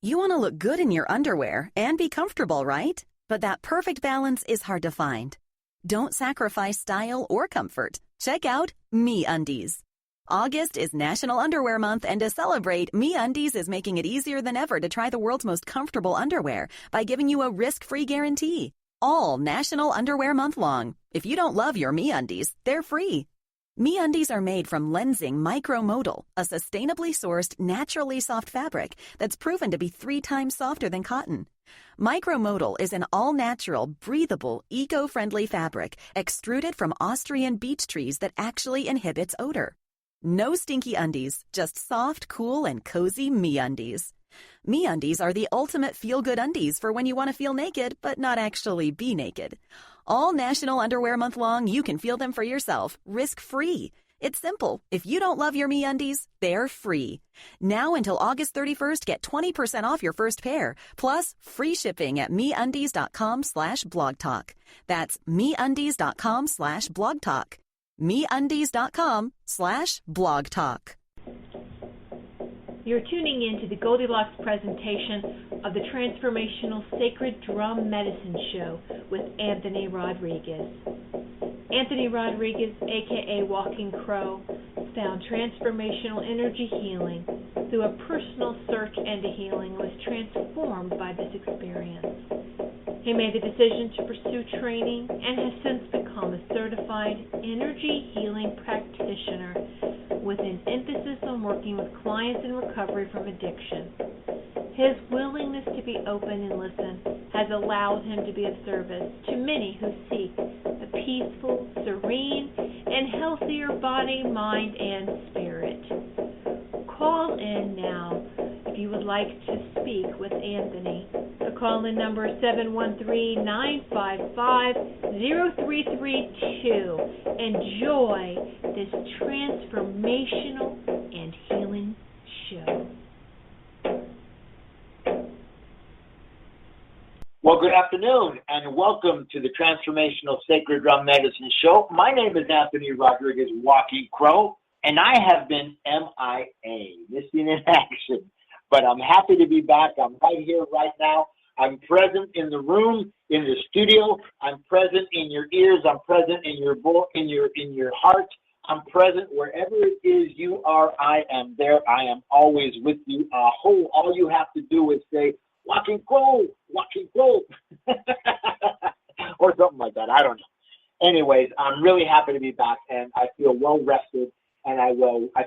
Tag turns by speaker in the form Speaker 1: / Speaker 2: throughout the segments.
Speaker 1: You want to look good in your underwear and be comfortable, right? But that perfect balance is hard to find. Don't sacrifice style or comfort. Check out MeUndies. August is National Underwear Month, and to celebrate, MeUndies is making it easier than ever to try the world's most comfortable underwear by giving you a risk-free guarantee. All National Underwear Month long. If you don't love your MeUndies, they're free. MeUndies are made from lensing micromodal, a sustainably sourced, naturally soft fabric that's proven to be 3 times softer than cotton. Micromodal is an all-natural, breathable, eco-friendly fabric extruded from Austrian beech trees that actually inhibits odor. No stinky undies, just soft, cool, and cozy MeUndies. MeUndies are the ultimate feel-good undies for when you want to feel naked but not actually be naked. All National Underwear Month long, you can feel them for yourself, risk-free. It's simple. If you don't love your MeUndies, they're free. Now until August 31st, get 20% off your first pair, plus free shipping at MeUndies.com/blogtalk. That's MeUndies.com/blogtalk. MeUndies.com/blogtalk.
Speaker 2: You're tuning in to the Goldilocks presentation of the Transformational Sacred Drum Medicine Show with Anthony Rodriguez. Anthony Rodriguez, a.k.a. Walking Crow, found transformational energy healing through a personal search into healing and was transformed by this experience. He made the decision to pursue training and has since become a certified energy healing practitioner with an emphasis on working with clients in recovery from addiction. His willingness to be open and listen has allowed him to be of service to many who seek a peaceful, serene, and healthier body, mind, and spirit. Call in now if you would like to speak with Anthony. The call-in number is 713-955-0332. Enjoy this transformational and healing show.
Speaker 3: Well, good afternoon, and welcome to the Transformational Sacred Drum Medicine Show. My name is Anthony Rodriguez, Walking Crow, and I have been MIA, missing in action. But I'm happy to be back. I'm right here, right now. I'm present in the room, in the studio. I'm present in your ears. I'm present in your heart. I'm present wherever it is you are. I am there. I am always with you. All you have to do is say, Walking Crow, Walking Crow, or something like that. I don't know. Anyways, I'm really happy to be back, and I feel well rested, and I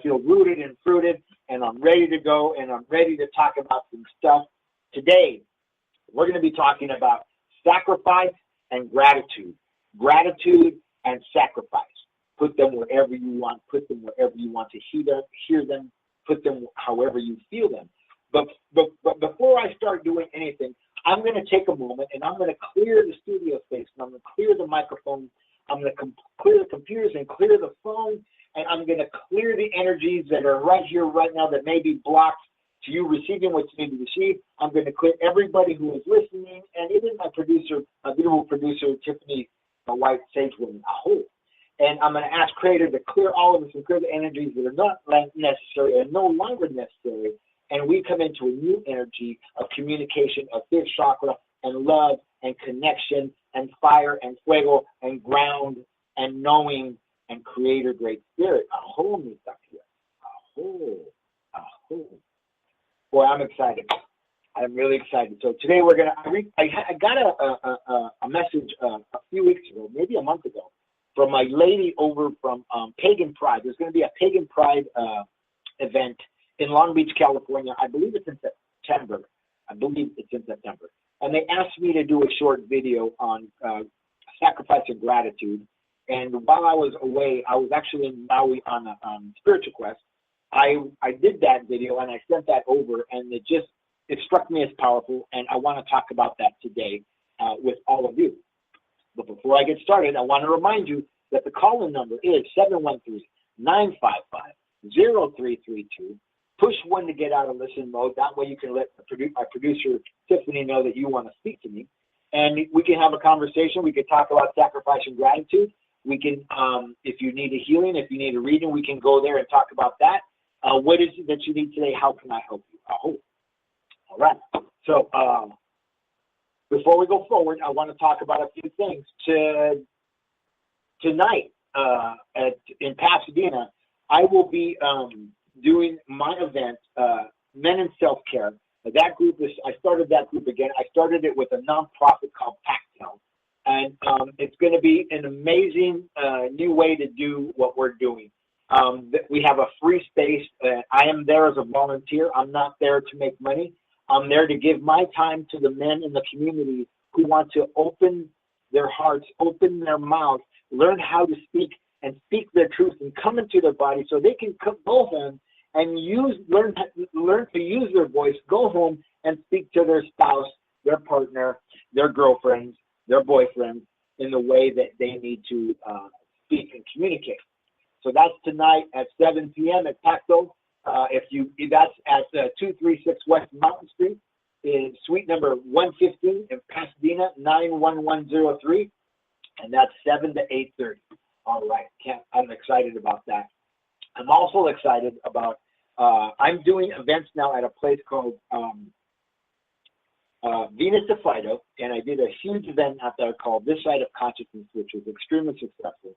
Speaker 3: feel rooted and fruited, and I'm ready to go, and I'm ready to talk about some stuff. Today, we're going to be talking about sacrifice and gratitude. Gratitude and sacrifice. Put them wherever you want. Put them wherever you want to hear them. Put them however you feel them. But before I start doing anything, I'm going to take a moment and I'm going to clear the studio space. And I'm going to clear the microphone. I'm going to clear the computers and clear the phone. And I'm going to clear the energies that are right here, right now, that may be blocked to you receiving what you need to receive. I'm going to clear everybody who is listening, and even my producer, my beautiful producer, Tiffany, my wife, Sage Woman, and I'm going to ask Creator to clear all of us and clear the energies that are not necessary and no longer necessary. And we come into a new energy of communication, of fifth chakra, and love, and connection, and fire, and fuego, and ground, and knowing, and Creator, Great Spirit. Boy, I'm excited. I'm really excited. So today we're going to, I got a message a few weeks ago, maybe a month ago, from my lady over from Pagan Pride. There's going to be a Pagan Pride event in Long Beach, California. I believe it's in September. And they asked me to do a short video on sacrifice and gratitude. And while I was away, I was actually in Maui on a spiritual quest. I did that video and I sent that over, and it struck me as powerful, and I want to talk about that today with all of you. But before I get started, I want to remind you that the call-in number is 713-955-0332. Push 1 to get out of listen mode. That way you can let my producer, Tiffany, know that you want to speak to me. And we can have a conversation. We can talk about sacrifice and gratitude. We can, if you need a healing, if you need a reading, we can go there and talk about that. What is it that you need today? How can I help you? All right. So before we go forward, I want to talk about a few things. Tonight in Pasadena, I will be doing my event, Men in Self-Care. That group I started that group again. I started it with a nonprofit called Pac-Tel. And it's going to be an amazing new way to do what we're doing. We have a free space. I am there as a volunteer. I'm not there to make money. I'm there to give my time to the men in the community who want to open their hearts, open their mouths, learn how to speak and speak their truth and come into their body so they can go home and learn to use their voice, go home and speak to their spouse, their partner, their girlfriends, their boyfriends in the way that they need to speak and communicate. So that's tonight at 7 p.m. at Pacto. That's at 236 West Mountain Street in suite number 115 in Pasadena, 91103, and that's 7 to 8:30. All right, I'm excited about that. I'm also excited about, I'm doing events now at a place called Venus de Fido, and I did a huge event out there called This Side of Consciousness, which was extremely successful.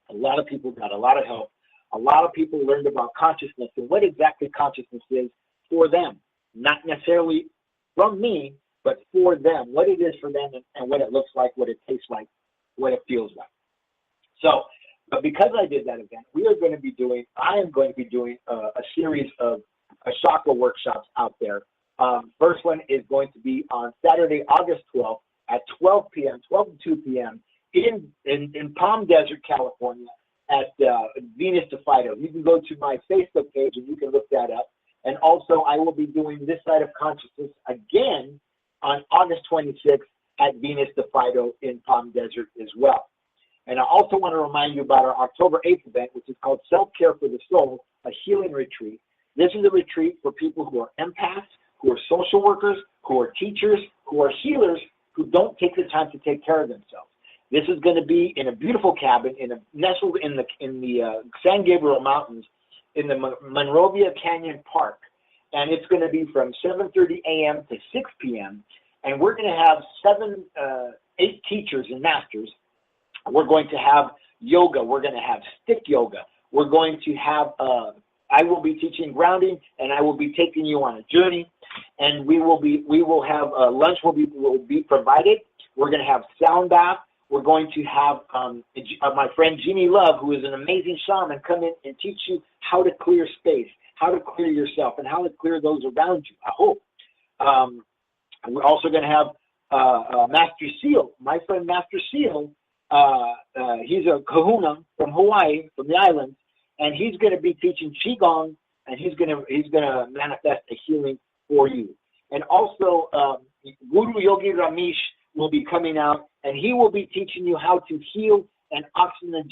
Speaker 3: A lot of people got a lot of help. A lot of people learned about consciousness and what exactly consciousness is for them, not necessarily from me, but for them, what it is for them and what it looks like, what it tastes like, what it feels like. So, but because I did that event, I am going to be doing a series of chakra workshops out there. First one is going to be on Saturday, August 12th at 12 p.m., 12 to 2 p.m. in Palm Desert, California at Venus de Fido. You can go to my Facebook page and you can look that up. And also I will be doing This Side of Consciousness again on August 26th at Venus de Fido in Palm Desert as well. And I also want to remind you about our October 8th event, which is called Self-Care for the Soul, a healing retreat. This is a retreat for people who are empaths, who are social workers, who are teachers, who are healers, who don't take the time to take care of themselves. This is going to be in a beautiful cabin nestled in the San Gabriel Mountains in the Monrovia Canyon Park. And it's going to be from 7:30 a.m. to 6 p.m. And we're going to have 8 teachers and masters. We're going to have yoga. We're going to have stick yoga. We're going to have, I will be teaching grounding, and I will be taking you on a journey. And we will have lunch will be provided. We're going to have sound bath. We're going to have my friend Jeannie Love, who is an amazing shaman, come in and teach you how to clear space, how to clear yourself, and how to clear those around you, I hope. We're also going to have Master Seal, my friend Master Seal. He's a kahuna from Hawaii, from the islands, and he's going to be teaching Qigong, and he's going to manifest a healing for you. And also, Guru Yogi Ramesh will be coming out, and he will be teaching you how to heal and oxygenate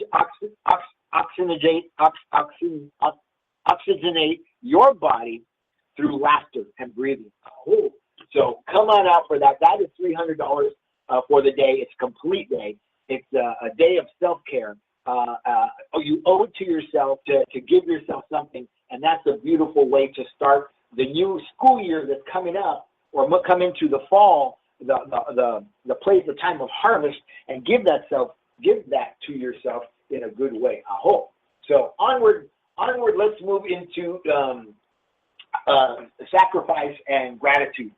Speaker 3: your body through laughter and breathing. Oh, so come on out for that. That is $300 for the day. It's a complete day. It's a day of self-care. You owe it to yourself to give yourself something, and that's a beautiful way to start the new school year that's coming up, or come into the fall, the time of harvest, and give that to yourself in a good way, I hope. So onward, let's move into sacrifice and gratitude.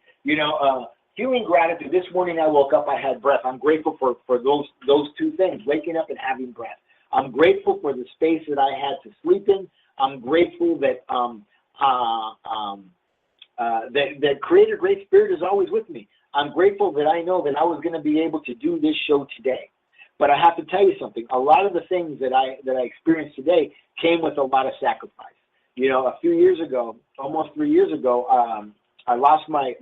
Speaker 3: Feeling gratitude. This morning I woke up, I had breath. I'm grateful for those two things, waking up and having breath. I'm grateful for the space that I had to sleep in. I'm grateful that that Creator Great Spirit is always with me. I'm grateful that I know that I was going to be able to do this show today. But I have to tell you something. A lot of the things that I experienced today came with a lot of sacrifice. A few years ago, almost 3 years ago, I lost my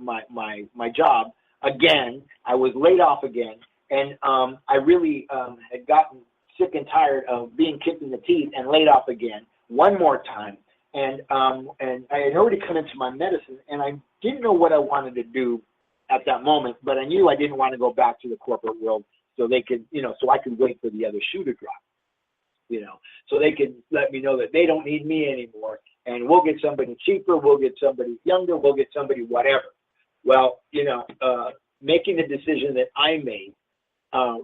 Speaker 3: job again. I was laid off again, and I really had gotten sick and tired of being kicked in the teeth and laid off again one more time. And I had already come into my medicine, and I didn't know what I wanted to do at that moment, but I knew I didn't want to go back to the corporate world, so they could, so I could wait for the other shoe to drop, so they could let me know that they don't need me anymore, and we'll get somebody cheaper, we'll get somebody younger, we'll get somebody whatever, Well, making the decision that I made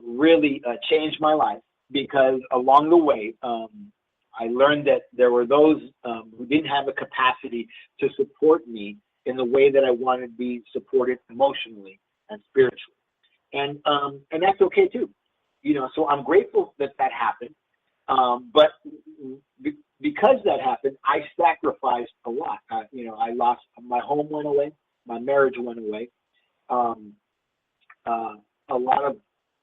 Speaker 3: really changed my life, because along the way, I learned that there were those who didn't have the capacity to support me in the way that I wanted to be supported emotionally and spiritually. And that's okay too. So I'm grateful that happened. But because that happened, I sacrificed a lot. I lost, my home went away, my marriage went away. A lot of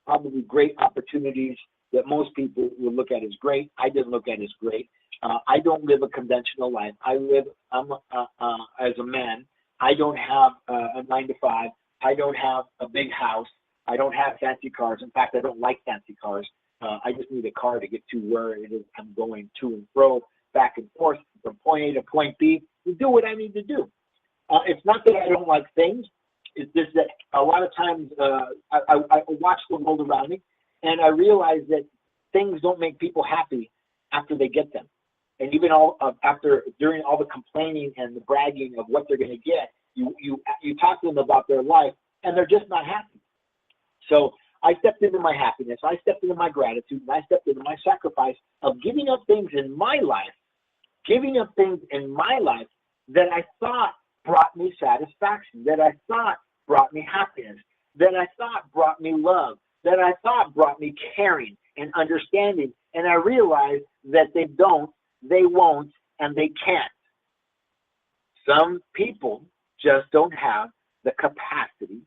Speaker 3: probably great opportunities that most people would look at as great, I didn't look at as great. I don't live a conventional life. As a man, I don't have a 9-to-5. I don't have a big house. I don't have fancy cars. In fact, I don't like fancy cars. I just need a car to get to where it is I'm going to and fro, back and forth from point A to point B, to do what I need to do. It's not that I don't like things. It's just that a lot of times I watch the world around me, and I realize that things don't make people happy after they get them. And even during all the complaining and the bragging of what they're going to get, you talk to them about their life, and they're just not happy. So I stepped into my happiness, I stepped into my gratitude, and I stepped into my sacrifice of giving up things in my life that I thought brought me satisfaction, that I thought brought me happiness, that I thought brought me love, that I thought brought me caring and understanding. And I realized that they don't, they won't, and they can't. Some people just don't have the capacity,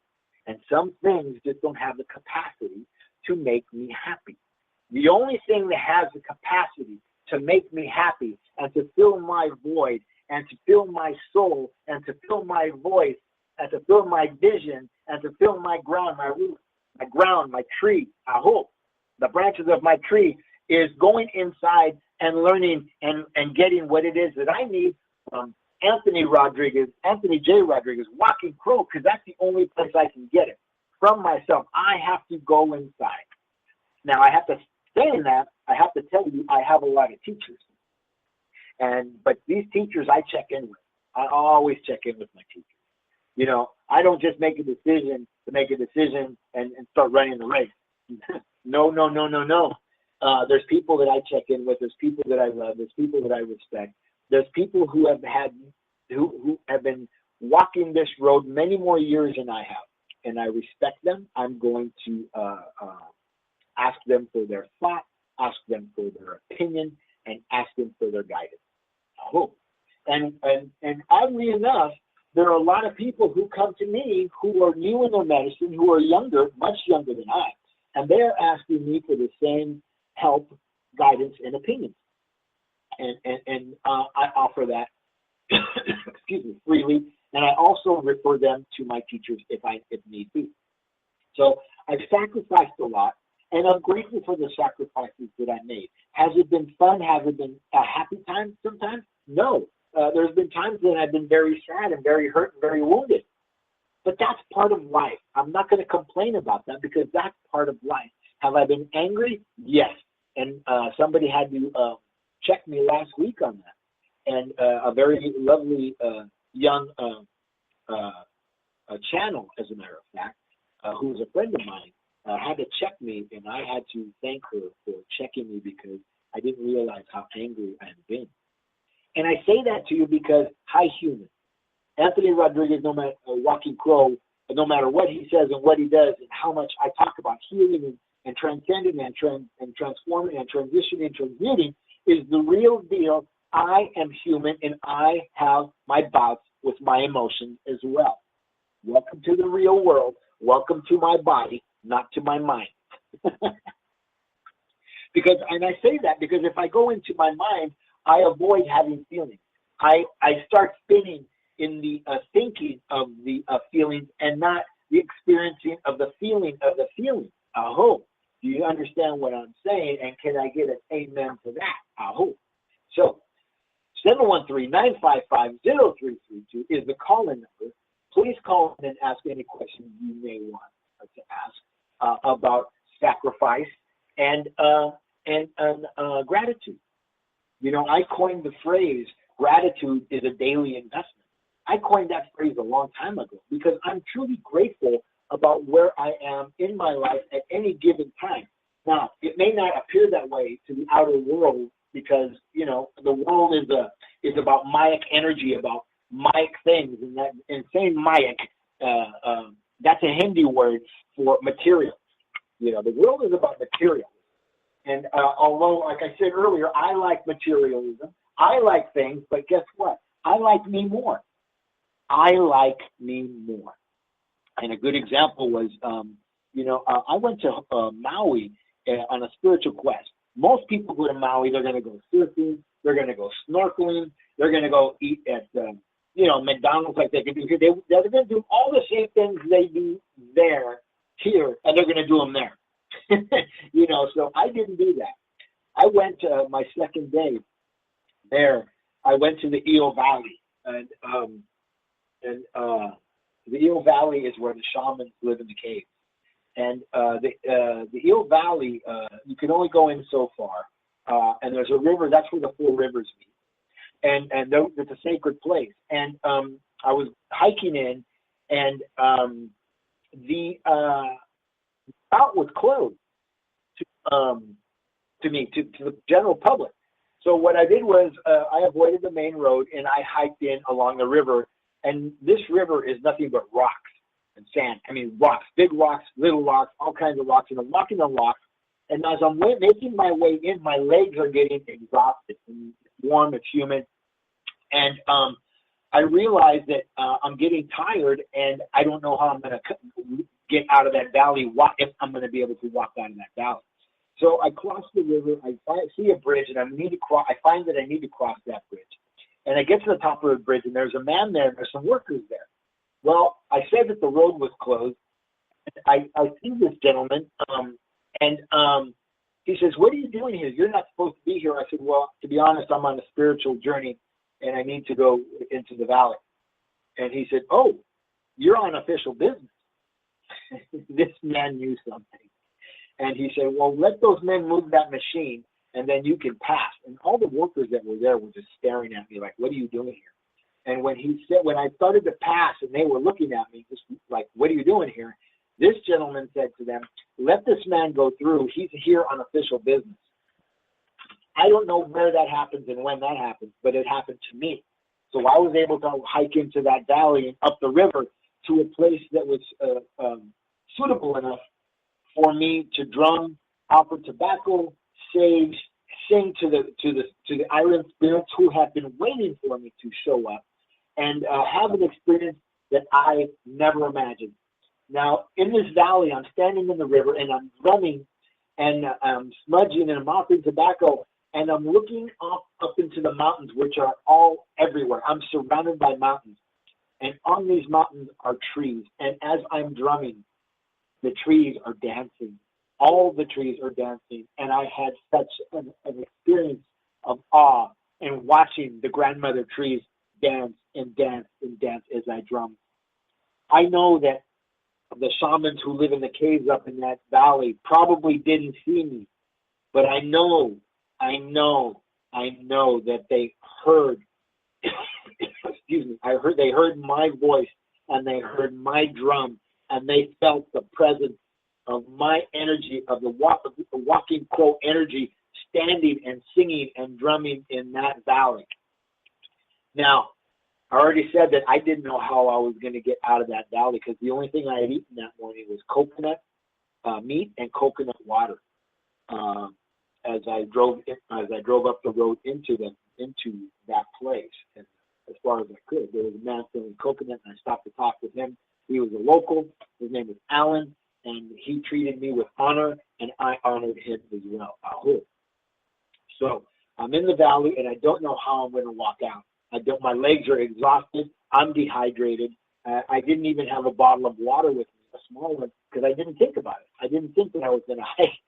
Speaker 3: and some things just don't have the capacity to make me happy. The only thing that has the capacity to make me happy and to fill my void and to fill my soul and to fill my voice and to fill my vision and to fill my ground, my root, my ground, my tree, I hope, the branches of my tree, is going inside and learning and getting what it is that I need from Anthony J. Rodriguez, Walking Crow, because that's the only place I can get it from myself. I have to go inside. Now, I have to say in that, I have to tell you, I have a lot of teachers. But these teachers I check in with. I always check in with my teachers. I don't just make a decision to make a decision and start running the race. No. There's people that I check in with. There's people that I love. There's people that I respect. There's people who have been walking this road many more years than I have, and I respect them. I'm going to ask them for their thought, ask them for their opinion, and ask them for their guidance. I hope. And oddly enough, there are a lot of people who come to me who are new in their medicine, who are younger, much younger than I, and they're asking me for the same help, guidance, and opinions. And I offer that, excuse me, freely, and I also refer them to my teachers if need be. So I've sacrificed a lot, and I'm grateful for the sacrifices that I made. Has it been fun? Has it been a happy time sometimes? No. There's been times that I've been very sad and very hurt and very wounded. But that's part of life. I'm not going to complain about that because that's part of life. Have I been angry? Yes. And somebody had to check me last week on that. And a very lovely young channel, as a matter of fact, who was a friend of mine, had to check me, and I had to thank her for checking me because I didn't realize how angry I had been. And I say that to you because, hi, human. Anthony Rodriguez, no matter Walking Crow, no matter what he says and what he does and how much I talk about healing and transcending and transforming and transitioning and transmuting, is the real deal. I am human, and I have my bouts with my emotions as well. Welcome to the real world. Welcome to my body, not to my mind. And I say that because if I go into my mind, I avoid having feelings. I start spinning in the thinking of the feelings and not the experiencing of the feeling of the feeling. I hope. Do you understand what I'm saying? And can I get an amen to that? I hope. So 713-955-0332 is the call-in number. Please call in and ask any questions you may want to ask about sacrifice and gratitude. I coined the phrase, gratitude is a daily investment. I coined that phrase a long time ago because I'm truly grateful about where I am in my life at any given time. Now, it may not appear that way to the outer world because, you know, the world is about Mayic energy, about Mayic things, and saying Mayic, that's a Hindi word for material. You know, the world is about material. And although, like I said earlier, I like materialism, I like things, but guess what? I like me more. I like me more. And a good example was, I went to Maui on a spiritual quest. Most people go to Maui, they're going to go surfing, they're going to go snorkeling, they're going to go eat at, McDonald's like they can do here. They're going to do all the same things they do here, and they're going to do them there. So I didn't do that. I went my second day there. I went to the Eel Valley, and the Eel Valley is where the shamans live in the caves. And the Eel Valley, you can only go in so far. And there's a river. That's where the 4 rivers meet. And it's a sacred place. And I was hiking in, and the route was closed to the general public. So what I did was I avoided the main road, and I hiked in along the river. And this river is nothing but rocks and sand. I mean, rocks, big rocks, little rocks, all kinds of rocks. And I'm walking on rocks. And as I'm making my way in, my legs are getting exhausted. And it's warm, it's humid. And I realized that I'm getting tired, and I don't know how I'm going to get out of that valley, if I'm going to be able to walk out of that valley. So I cross the river. I see a bridge, and I find that I need to cross that bridge. And I get to the top of the bridge, and there's a man there, and there's some workers there. Well, I said that the road was closed. And I see this gentleman, and he says, "What are you doing here? You're not supposed to be here." I said, "Well, to be honest, I'm on a spiritual journey, and I need to go into the valley." And he said, "Oh, you're on official business." This man knew something. And he said, "Well, let those men move that machine, and then you can pass." And all the workers that were there were just staring at me like, "What are you doing here?" And when I started to pass, and they were looking at me just like, "What are you doing here?" This gentleman said to them, "Let this man go through. He's here on official business." I don't know where that happens and when that happens, but it happened to me. So I was able to hike into that valley and up the river to a place that was suitable enough for me to drum, offer tobacco, sage, sing to the island spirits who have been waiting for me to show up, and have an experience that I never imagined. Now, in this valley, I'm standing in the river, and I'm drumming, and I'm smudging, and I'm offering tobacco, and I'm looking up into the mountains, which are all everywhere. I'm surrounded by mountains, and on these mountains are trees. And as I'm drumming, the trees are dancing. All the trees are dancing, and I had such an experience of awe in watching the grandmother trees dance and dance and dance as I drum. I know that the shamans who live in the caves up in that valley probably didn't see me, but I know that they heard, excuse me, they heard my voice, and they heard my drum, and they felt the presence of my energy, of the walking crow energy, standing and singing and drumming in that valley. Now, I already said that I didn't know how I was going to get out of that valley, because the only thing I had eaten that morning was coconut meat and coconut water. As I drove up the road into that place, and as far as I could, there was a man selling coconut, and I stopped to talk with him. He was a local. His name was Alan, and he treated me with honor, and I honored him as well. So I'm in the valley, and I don't know how I'm going to walk out. My legs are exhausted. I'm dehydrated. I didn't even have a bottle of water with me, a small one, because I didn't think about it. I didn't think that I was going to hike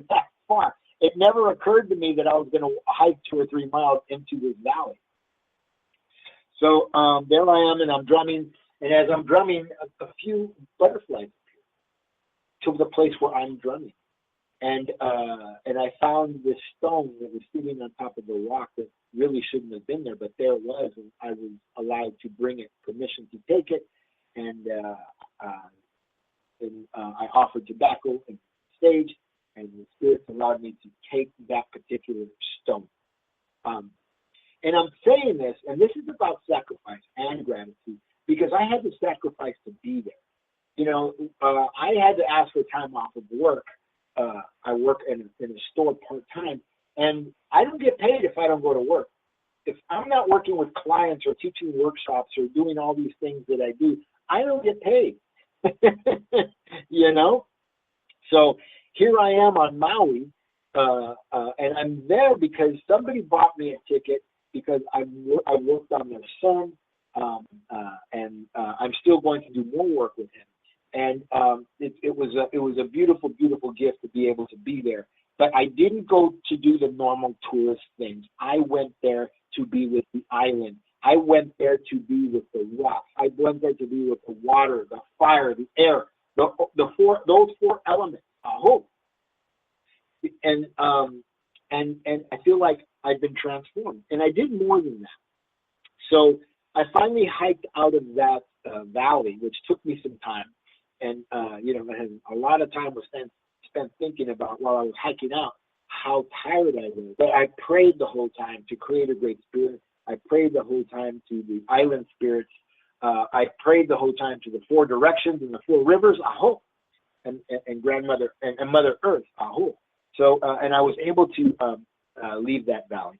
Speaker 3: that far. It never occurred to me that I was going to hike 2 or 3 miles into this valley. So there I am, and I'm drumming. And as I'm drumming, a few butterflies appear to the place where I'm drumming. And I found this stone that was sitting on top of the rock that really shouldn't have been there, but there it was, and I was allowed to bring it, permission to take it, and I offered tobacco on stage, and the spirits allowed me to take that particular stone. And I'm saying this, and this is about sacrifice and gratitude, because I had to sacrifice to be there. You know, I had to ask for time off of work. I work in a store part-time, and I don't get paid if I don't go to work. If I'm not working with clients or teaching workshops or doing all these things that I do, I don't get paid. You know? So here I am on Maui, and I'm there because somebody bought me a ticket because I worked on their son, and I'm still going to do more work with him. And it was a beautiful, beautiful gift to be able to be there. But I didn't go to do the normal tourist things. I went there to be with the island. I went there to be with the rock. I went there to be with the water, the fire, the air, those four elements. Hope. And I feel like I've been transformed, and I did more than that. So I finally hiked out of that valley, which took me some time, and you know, a lot of time was spent thinking about while I was hiking out how tired I was. But I prayed the whole time to create a great spirit. I prayed the whole time to the island spirits. I prayed the whole time to the four directions and the four rivers. Aho, and grandmother and Mother Earth. Aho. So and I was able to leave that valley.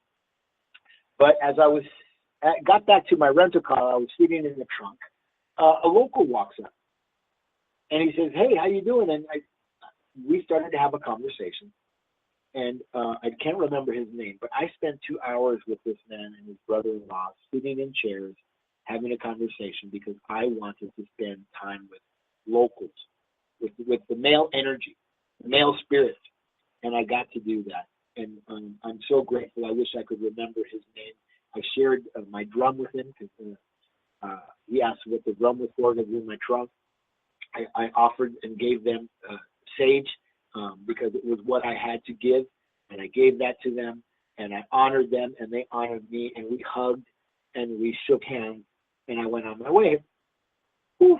Speaker 3: But as I got back to my rental car, I was sitting in the trunk. A local walks up, and he says, "Hey, how you doing?" And we started to have a conversation. And I can't remember his name, but I spent 2 hours with this man and his brother-in-law sitting in chairs having a conversation because I wanted to spend time with locals, with the male energy, the male spirit, and I got to do that. And I'm so grateful. I wish I could remember his name. I shared my drum with him because he asked what the drum was for. It was in my trunk. I offered and gave them sage. Because it was what I had to give, and I gave that to them, and I honored them, and they honored me, and we hugged, and we shook hands, and I went on my way. Oof.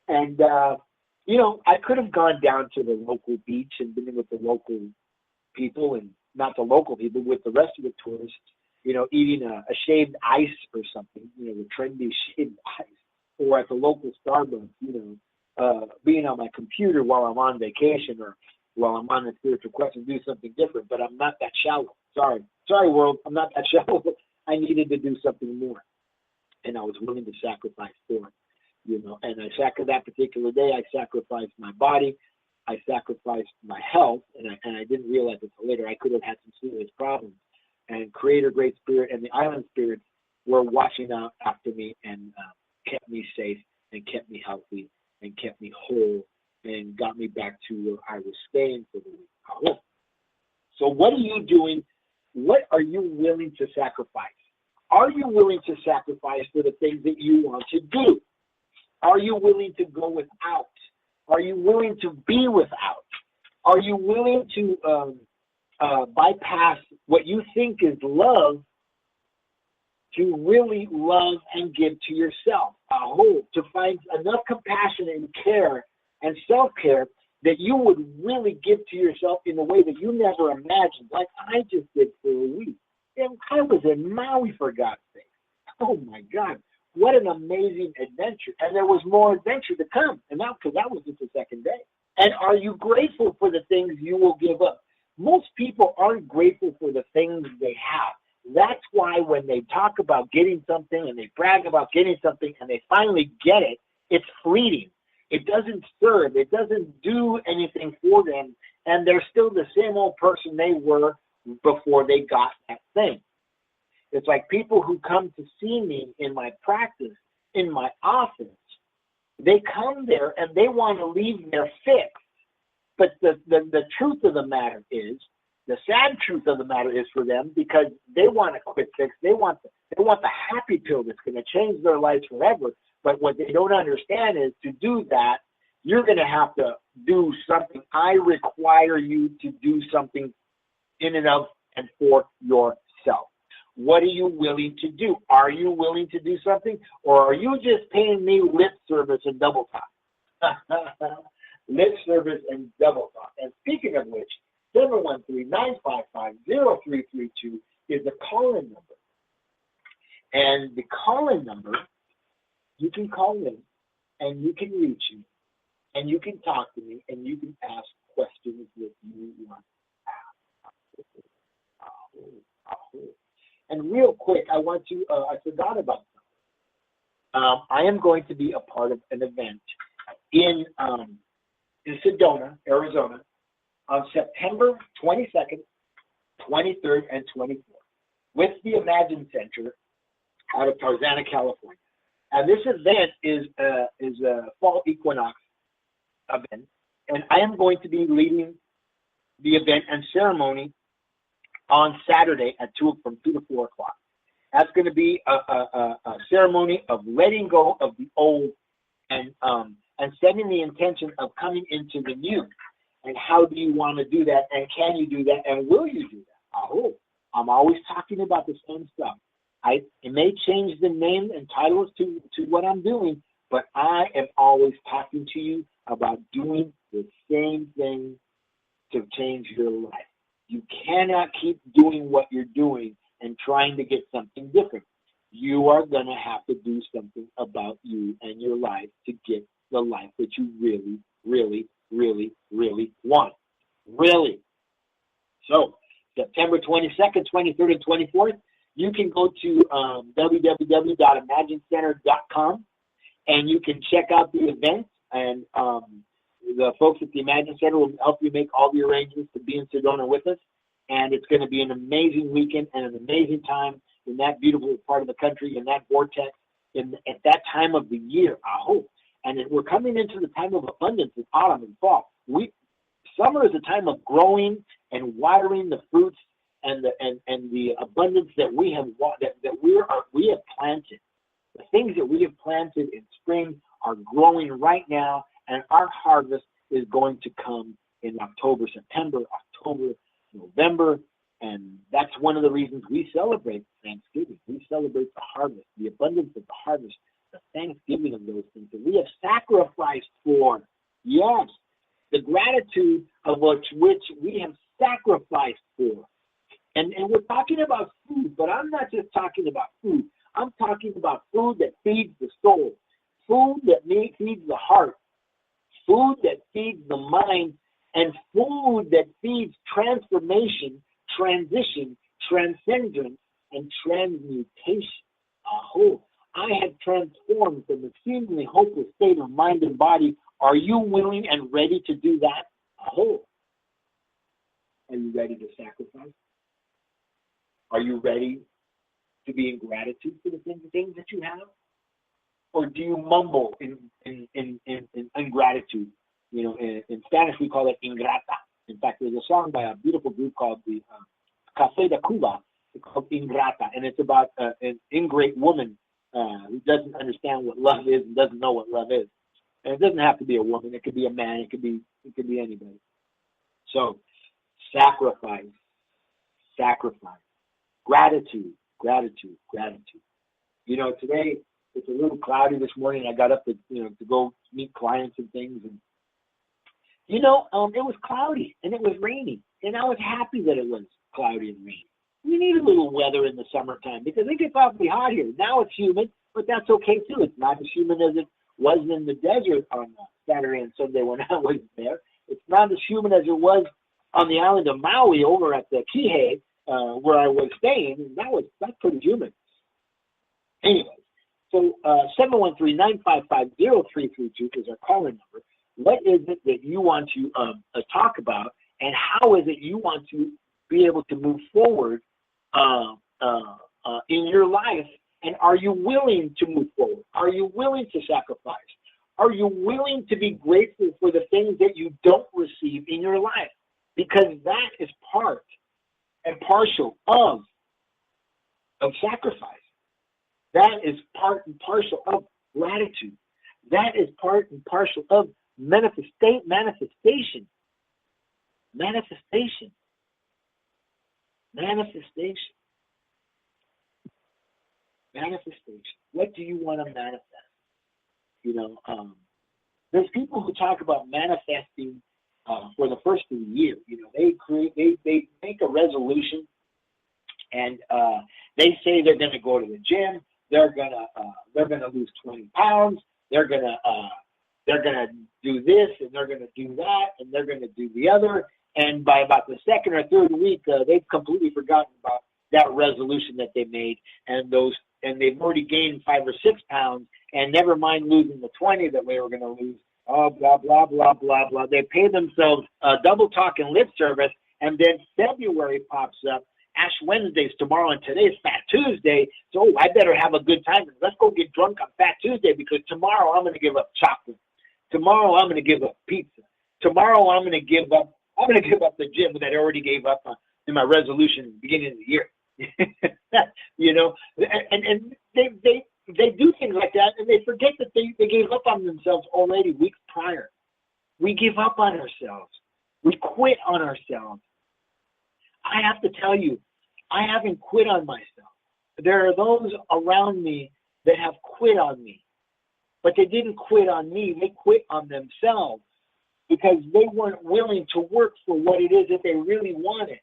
Speaker 3: And, you know, I could have gone down to the local beach and been with the local people, and not the local people, with the rest of the tourists, you know, eating a shaved ice or something, you know, the trendy shaved ice, or at the local Starbucks, you know, being on my computer while I'm on vacation or while I'm on a spiritual quest and do something different, but I'm not that shallow. Sorry, world, I'm not that shallow. I needed to do something more, and I was willing to sacrifice for it, you know. And that particular day, I sacrificed my body, I sacrificed my health, and I didn't realize it until later. I could have had some serious problems. And Creator, Great Spirit, and the island spirits were watching out after me and kept me safe and kept me healthy and kept me whole and got me back to where I was staying for the week. So what are you doing? What are you willing to sacrifice? Are you willing to sacrifice for the things that you want to do? Are you willing to go without? Are you willing to be without? Are you willing to bypass what you think is love to really love and give to yourself? To find enough compassion and care and self-care that you would really give to yourself in a way that you never imagined, like I just did for a week. And I was in Maui, for God's sake. Oh my God, what an amazing adventure. And there was more adventure to come, and because that was just the second day. And are you grateful for the things you will give up? Most people aren't grateful for the things they have. That's why when they talk about getting something and they brag about getting something and they finally get it, it's fleeting. It doesn't serve. It doesn't do anything for them. And they're still the same old person they were before they got that thing. It's like people who come to see me in my practice, in my office, they come there and they want to leave their fix. But the truth of the matter is, the sad truth of the matter is for them, because they want a quick fix. They want the happy pill that's going to change their lives forever. But what they don't understand is to do that, you're going to have to do something. I require you to do something in and of and for yourself. What are you willing to do? Are you willing to do something, or are you just paying me lip service and double talk? Lip service and double talk. And speaking of which, 713-955-0332 is the call-in number. And the call-in number, you can call in, and you can reach me, and you can talk to me, and you can ask questions that you want to ask. And real quick, I want to, I forgot about something. I am going to be a part of an event in Sedona, Arizona, on September 22nd, 23rd, and 24th with the Imagine Center out of Tarzana, California. And this event is a fall equinox event, and I am going to be leading the event and ceremony on Saturday at from 2 to 4 o'clock. That's going to be a ceremony of letting go of the old and setting the intention of coming into the new. And how do you want to do that? And can you do that? And will you do that? I hope. I'm always talking about the same stuff. It may change the name and titles to what I'm doing, but I am always talking to you about doing the same thing to change your life. You cannot keep doing what you're doing and trying to get something different. You are going to have to do something about you and your life to get the life that you really, really, really, really want. Really. So, September 22nd, 23rd, and 24th, you can go to www.imaginecenter.com and you can check out the event, and the folks at the Imagine Center will help you make all the arrangements to be in Sedona with us. And it's going to be an amazing weekend and an amazing time in that beautiful part of the country, in that vortex, at that time of the year, I hope. And we're coming into the time of abundance in autumn and fall. Summer is a time of growing and watering the fruits and the abundance that we have planted. The things that we have planted in spring are growing right now, and our harvest is going to come in October, September, October, November, and that's one of the reasons we celebrate Thanksgiving. We celebrate the harvest, the abundance of the harvest, the thanksgiving of those things that we have sacrificed for. Yes, the gratitude of which we have sacrificed for. And we're talking about food, but I'm not just talking about food. I'm talking about food that feeds the soul, food that feeds the heart, food that feeds the mind, and food that feeds transformation, transition, transcendence, and transmutation. I have transformed from a seemingly hopeless state of mind and body. Are you willing and ready to do that? Are you ready to sacrifice? Are you ready to be in gratitude for the things that you have? Or do you mumble in ingratitude? You know, in Spanish we call it ingrata. In fact, there's a song by a beautiful group called the Café de Cuba. It's called Ingrata, and it's about an ingrate woman who doesn't understand what love is and doesn't know what love is. And it doesn't have to be a woman. It could be a man. It could be anybody. So, sacrifice. Gratitude. You know, today it's a little cloudy this morning. I got up to go meet clients and things, and it was cloudy and it was rainy, and I was happy that it was cloudy and rainy. We need a little weather in the summertime because it gets awfully hot here. Now it's humid, but that's okay too. It's not as humid as it was in the desert on Saturday and Sunday when I was there. It's not as humid as it was on the island of Maui over at the Kihei where I was staying, and that's pretty humid. Anyway, so 713-955-0332 is our calling number. What is it that you want to talk about, and how is it you want to be able to move forward in your life? And are you willing to move forward? Are you willing to sacrifice? Are you willing to be grateful for the things that you don't receive in your life? Because that is part and partial of sacrifice. That is part and partial of gratitude. That is part and partial of manifestation. Manifestation. What do you want to manifest? There's people who talk about manifesting for the first of the year. They make a resolution, and they say they're going to go to the gym. They're gonna lose 20 pounds. They're gonna do this, and they're gonna do that, and they're gonna do the other. And by about the second or third week, they've completely forgotten about that resolution that they made, and they've already gained 5 or 6 pounds, and never mind losing the 20 that they were going to lose. Oh, blah, blah, blah, blah, blah. They pay themselves double talk and lip service, and then February pops up. Ash Wednesday's tomorrow, and today's Fat Tuesday, so I better have a good time. Let's go get drunk on Fat Tuesday, because tomorrow I'm going to give up chocolate. Tomorrow I'm going to give up pizza. Tomorrow I'm going to give up the gym that I already gave up in my resolution at the beginning of the year. And they do things like that, and they forget that they gave up on themselves already weeks prior. We give up on ourselves. We quit on ourselves. I have to tell you, I haven't quit on myself. There are those around me that have quit on me, but they didn't quit on me. They quit on themselves because they weren't willing to work for what it is that they really wanted.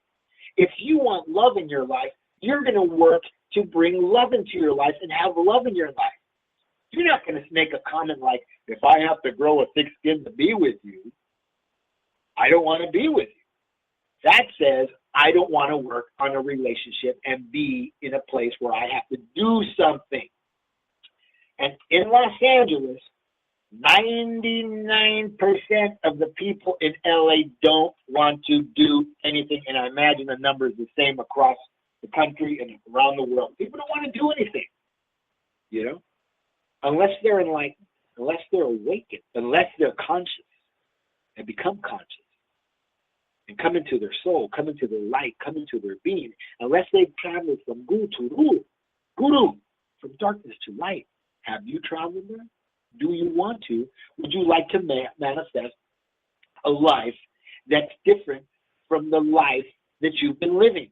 Speaker 3: If you want love in your life, you're going to work to bring love into your life and have love in your life. You're not going to make a comment like, if I have to grow a thick skin to be with you, I don't want to be with you. That says, I don't want to work on a relationship and be in a place where I have to do something. And in Los Angeles, 99% of the people in LA don't want to do anything. And I imagine the number is the same across the country and around the world. People don't want to do anything, unless they're unless they're awakened, unless they're conscious and become conscious and come into their soul, come into their light, come into their being, unless they've traveled from guru to guru, from darkness to light. Have you traveled there? Do you want to? Would you like to manifest a life that's different from the life that you've been living?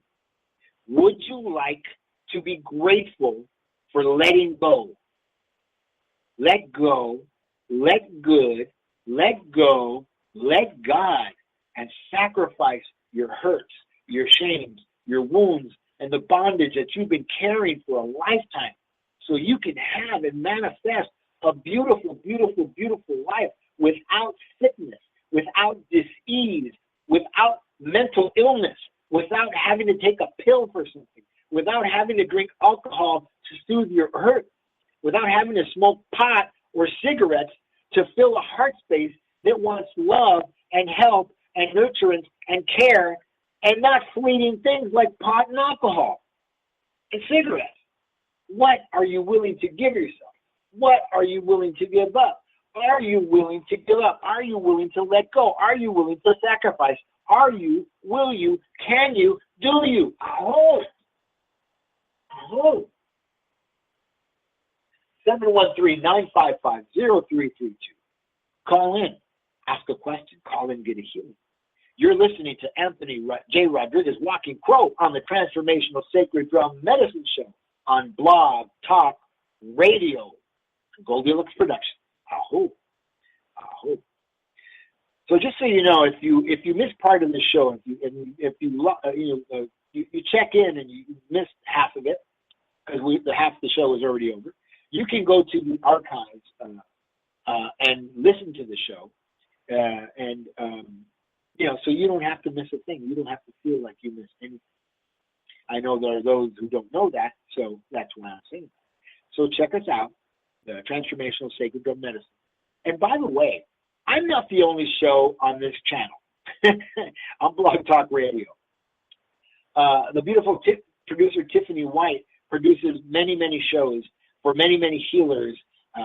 Speaker 3: Would you like to be grateful for letting go? Let go, let good, let go, let God, and sacrifice your hurts, your shames, your wounds, and the bondage that you've been carrying for a lifetime, so you can have and manifest a beautiful, beautiful, beautiful life without sickness, without dis-ease, without mental illness, without having to take a pill for something, without having to drink alcohol to soothe your hurt, without having to smoke pot or cigarettes to fill a heart space that wants love and help and nurturance and care, and not fleeting things like pot and alcohol and cigarettes. What are you willing to give yourself? What are you willing to give up? Are you willing to give up? Are you willing to let go? Are you willing to sacrifice? Are you, will you, can you, do you? I hope. 713-955-0332. Call in. Ask a question. Call in, get a healing. You're listening to Anthony J. Rodriguez Walking Crow on the Transformational Sacred Drum Medicine Show on Blog Talk Radio. Goldilocks Production. I hope. So just so you know, if you miss part of the show, if you check in and you missed half of it, because half the show is already over, you can go to the archives and listen to the show, so you don't have to miss a thing. You don't have to feel like you missed anything. I know there are those who don't know that, so that's why I'm saying that. So check us out, the Transformational Sacred Drum Medicine. And by the way, I'm not the only show on this channel. On Blog Talk Radio. The beautiful producer Tiffany White produces many, many shows for many, many healers,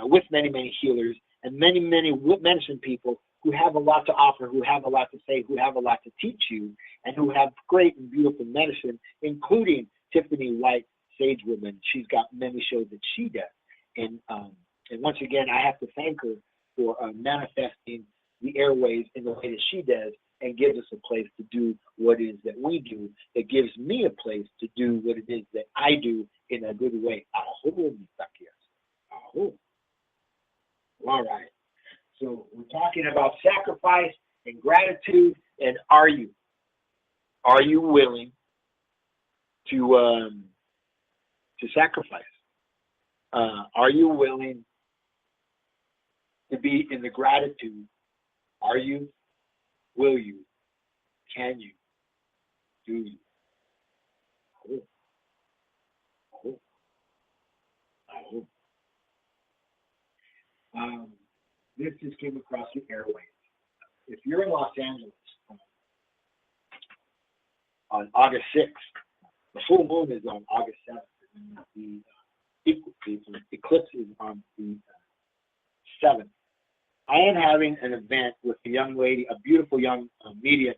Speaker 3: with many, many healers, and many, many medicine people who have a lot to offer, who have a lot to say, who have a lot to teach you, and who have great and beautiful medicine, including Tiffany White, Sage Woman. She's got many shows that she does. And once again, I have to thank her for manifesting the airways in the way that she does, and gives us a place to do what it is that we do. It gives me a place to do what it is that I do in a good way. Aho, mis taquias. Aho. All right. So we're talking about sacrifice and gratitude, and are you willing to sacrifice? Are you willing to be in the gratitude? Are you? Will you? Can you? Do you? Oh. Oh. Oh. This just came across the airwaves. If you're in Los Angeles on August 6th, the full moon is on August 7th, and the eclipse is on the 7th. I am having an event with a young lady, a beautiful young medium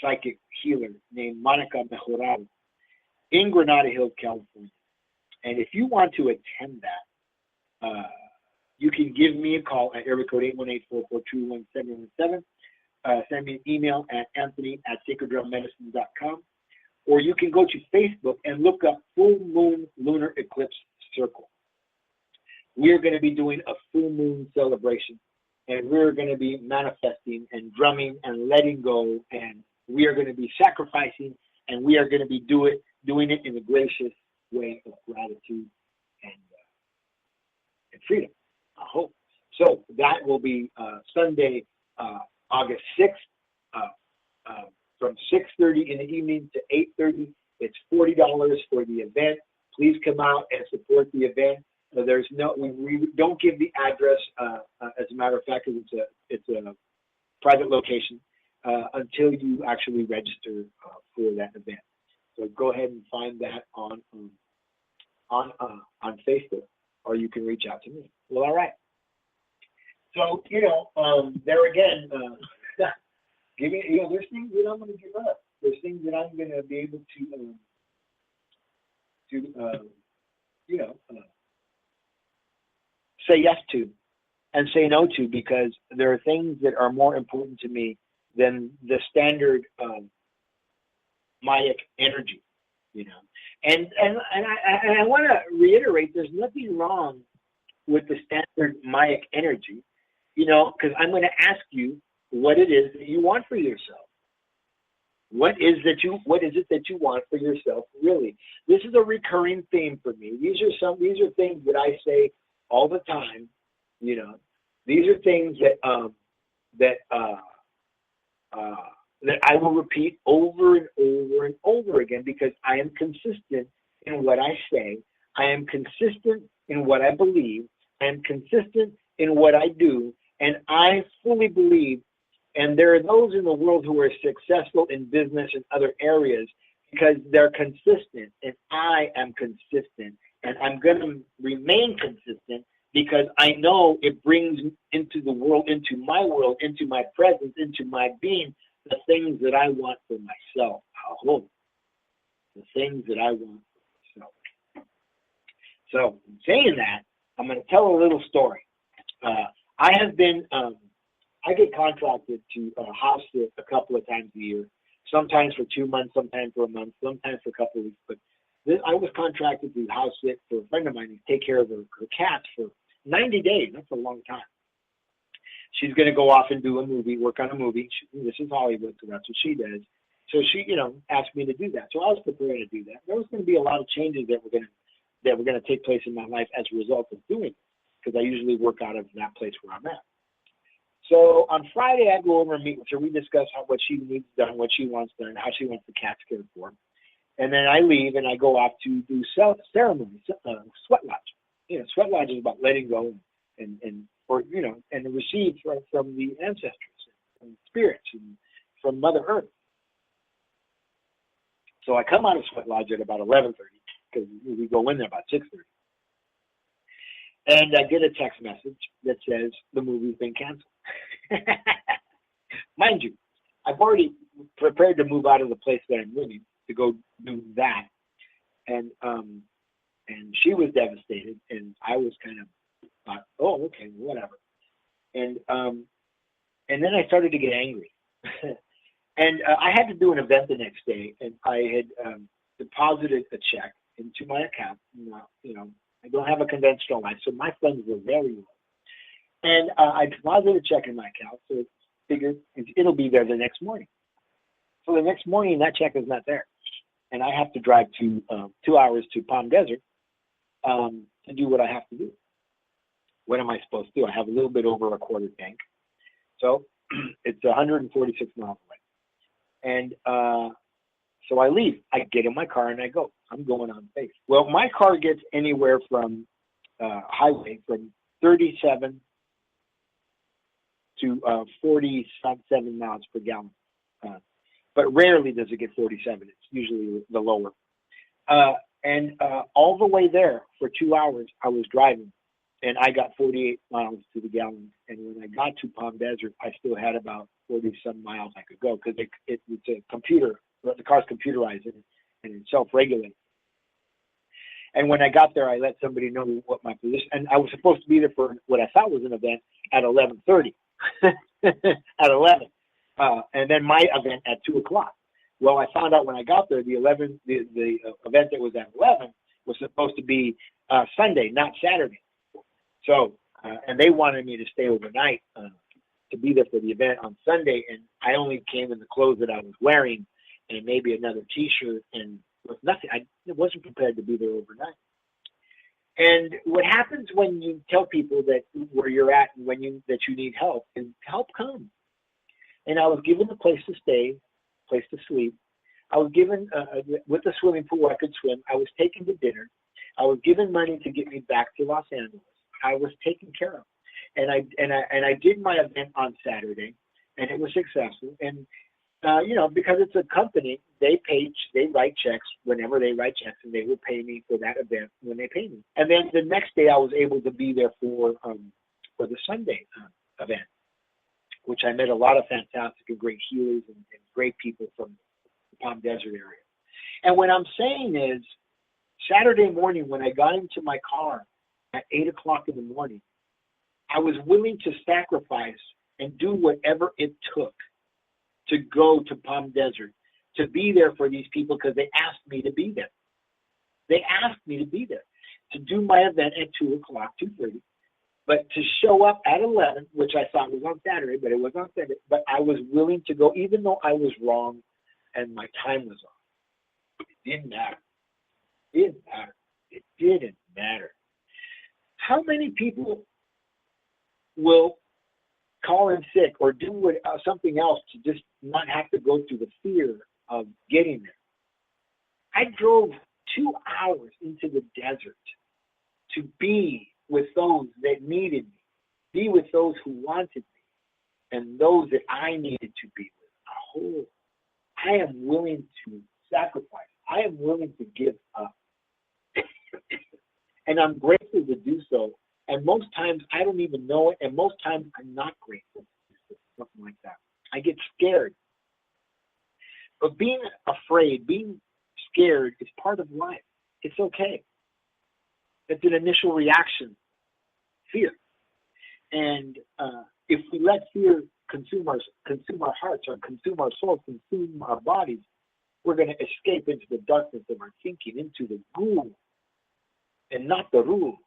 Speaker 3: psychic healer named Monica Mejorado in Granada Hills, California. And if you want to attend that, you can give me a call at area code 818-442-1717. Send me an email at anthony@sacreddrummedicine.com. Or you can go to Facebook and look up Full Moon Lunar Eclipse Circle. We're going to be doing a full moon celebration, and we're going to be manifesting and drumming and letting go, and we are going to be sacrificing, and we are going to be doing it in a gracious way of gratitude and freedom, I hope. So that will be Sunday, August 6th, from 6:30 in the evening to 8:30. It's $40 for the event. Please come out and support the event. There's no, we don't give the address, as a matter of fact, because it's a private location until you actually register for that event. So go ahead and find that on Facebook, or you can reach out to me. Well, all right. So there again, give me, there's things that I'm going to give up. There's things that I'm going to be able to say yes to and say no to, because there are things that are more important to me than the standard Maic energy, And I want to reiterate, there's nothing wrong with the standard Maic energy, because I'm going to ask you what it is that you want for yourself. What is it that you want for yourself, really? This is a recurring theme for me. These are things that I say all the time. These are things that I will repeat over and over and over again, because I am consistent in what I say. I am consistent in what I believe. I am consistent in what I do, and I fully believe. And there are those in the world who are successful in business and other areas because they're consistent, and I am consistent, and I'm going to remain consistent because I know it brings into the world, into my world, into my presence, into my being, the things that I want for myself. The things that I want for myself. So, in saying that, I'm going to tell a little story. I get contracted to house sit a couple of times a year, sometimes for 2 months, sometimes for a month, sometimes for a couple of weeks. But I was contracted to house sit for a friend of mine to take care of her cats for 90 days. That's a long time. She's going to go off and do a movie, work on a movie. This is Hollywood, so that's what she does. So she, asked me to do that. So I was prepared to do that. There was going to be a lot of changes that were going to take place in my life as a result of doing it, because I usually work out of that place where I'm at. So on Friday, I go over and meet with her. We discuss what she needs done, what she wants done, how she wants the cats cared for. And then I leave and I go off to do ceremony, sweat lodge. Sweat lodge is about letting go and receive from the ancestors and spirits and from Mother Earth. So I come out of sweat lodge at about 11:30 because we go in there about 6:30. And I get a text message that says the movie's been canceled. Mind you, I've already prepared to move out of the place that I'm living to go do that. And she was devastated, and I was kind of thought, oh, okay, whatever. And then I started to get angry. And I had to do an event the next day, and I had deposited a check into my account. I don't have a conventional life, so my funds were very low. And I deposited a check in my account, so I figured it'll be there the next morning. So the next morning, that check is not there. And I have to drive to 2 hours to Palm Desert to do what I have to do. What am I supposed to do? I have a little bit over a quarter tank. So it's 146 miles away. And so I leave. I get in my car and I go. I'm going on base. Well, my car gets anywhere from highway from 37 to 47 miles per gallon. But rarely does it get 47. It's usually the lower. And all the way there for 2 hours, I was driving, and I got 48 miles to the gallon. And when I got to Palm Desert, I still had about 40-some miles I could go because it's a computer. The car's computerized and it self-regulates. And when I got there, I let somebody know what my position. And I was supposed to be there for what I thought was an event at 11:30. At 11. And then my event at 2 o'clock. Well, I found out when I got there, the event that was at 11 was supposed to be Sunday, not Saturday. So, and they wanted me to stay overnight to be there for the event on Sunday, and I only came in the clothes that I was wearing and maybe another T-shirt and with nothing. I wasn't prepared to be there overnight. And what happens when you tell people that where you're at and that you need help, is help comes. And I was given a place to stay, place to sleep. I was given with a swimming pool where I could swim. I was taken to dinner. I was given money to get me back to Los Angeles. I was taken care of, and I did my event on Saturday, and it was successful. And because it's a company, they write checks whenever they write checks, and they will pay me for that event when they pay me. And then the next day, I was able to be there for the Sunday event, which I met a lot of fantastic and great healers and great people from the Palm Desert area. And what I'm saying is, Saturday morning when I got into my car at 8 o'clock in the morning, I was willing to sacrifice and do whatever it took to go to Palm Desert, to be there for these people because they asked me to be there. They asked me to be there, to do my event at 2 o'clock, 2:30. But to show up at 11, which I thought was on Saturday, but it was on Sunday, but I was willing to go even though I was wrong and my time was off. It didn't matter. It didn't matter. How many people will call in sick or do something else to just not have to go through the fear of getting there? I drove 2 hours into the desert to be with those that needed me, be with those who wanted me, and those that I needed to be with. I am willing to sacrifice. I am willing to give up. And I'm grateful to do so. And most times I don't even know it, and most times I'm not grateful for something like that. I get scared. But being afraid, being scared is part of life. It's okay. It's an initial reaction, fear. And if we let fear consume our hearts, or consume our souls, consume our bodies, we're going to escape into the darkness of our thinking, into the rule and not the rule.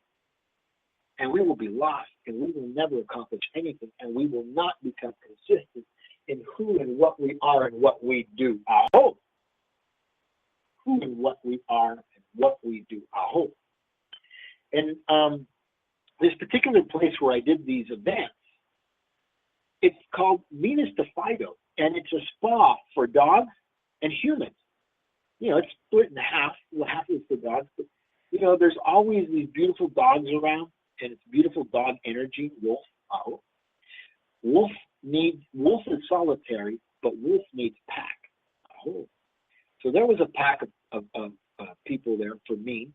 Speaker 3: And we will be lost, and we will never accomplish anything, and we will not become consistent in who and what we are and what we do. I hope. Who and what we are and what we do. I hope. And this particular place where I did these events, it's called Venus de Fido, and it's a spa for dogs and humans. It's split in half. Well, half is for dogs, but there's always these beautiful dogs around, and it's beautiful dog energy. Wolf, I hope. Wolf is solitary, but wolf needs pack. I hope. So there was a pack of people there for me,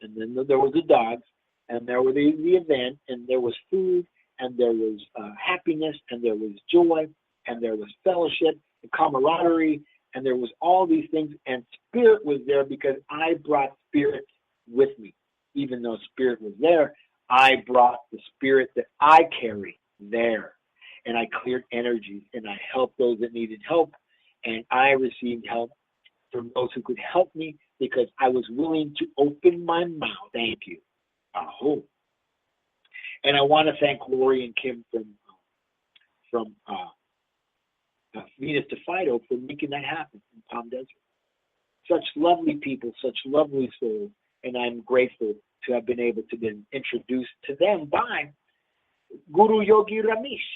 Speaker 3: and then there was the dogs, and there was the event, and there was food, and there was happiness, and there was joy, and there was fellowship and camaraderie, and there was all these things, and spirit was there because I brought spirit with me. Even though spirit was there, I brought the spirit that I carry there, and I cleared energies, and I helped those that needed help, and I received help from those who could help me. because I was willing to open my mouth. Thank you. Aho. And I want to thank Lori and Kim from Venus to Fido for making that happen in Palm Desert. Such lovely people, such lovely souls, and I'm grateful to have been able to be introduced to them by Guru Yogi Ramesh.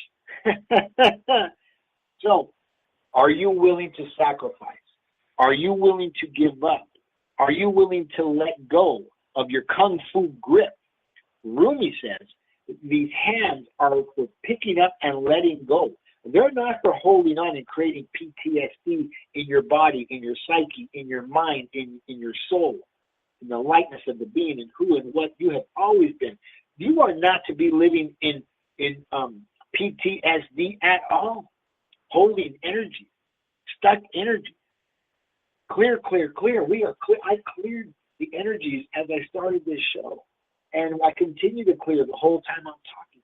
Speaker 3: So, are you willing to sacrifice? Are you willing to give up? Are you willing to let go of your kung fu grip? Rumi says these hands are for picking up and letting go. They're not for holding on and creating PTSD in your body, in your psyche, in your mind, in your soul, in the lightness of the being and who and what you have always been. You are not to be living in PTSD at all. Holding energy, stuck energy. Clear. We are clear. I cleared the energies as I started this show. And I continue to clear the whole time I'm talking.